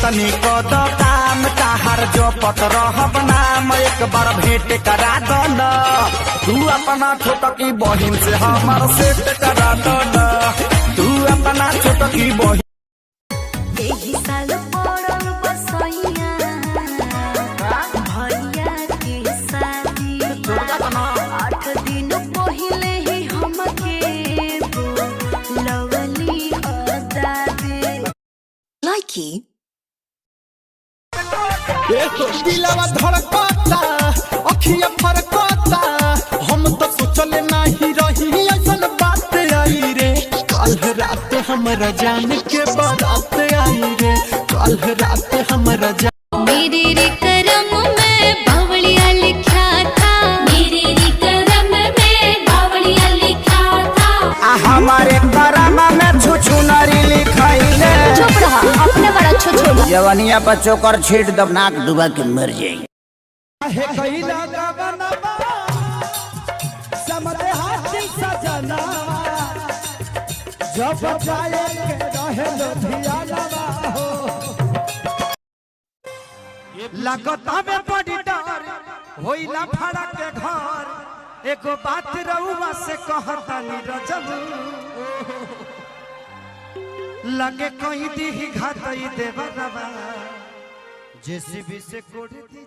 तनी कद काम ताहार जो पत रहब नाम एक बार भेंट करा दो न तू अपना छोटकी बहिन से हमार सेट करा दो न तू अपना छोटकी बहिन दिलवा धड़कता अखिया फरकता हम तो सोचले नहीं रही ऐसन बात आई रे कल रात हमरा जान के बारात आई रे कल रात हमरा जान मेरे रे करम में बावड़िया लिखा था मेरे रे करम में बावड़िया लिखा था हमारे करम में छुछुनरी लिखाइले चुप रहा अपने बड़ा छुछुला जवानिया पर चोकर छीट दब नाक डुबा के मर जाई है कइला गगनवा समदे हाथी सजना जब जाए के रहे लुधियानवा हो लगता में बड़ी डर होइला भाड़ा के घर एको बात रउवा से कहतानी रजब लगे कहीं दी घातई देवरवा जेसीबी से कोड़ दी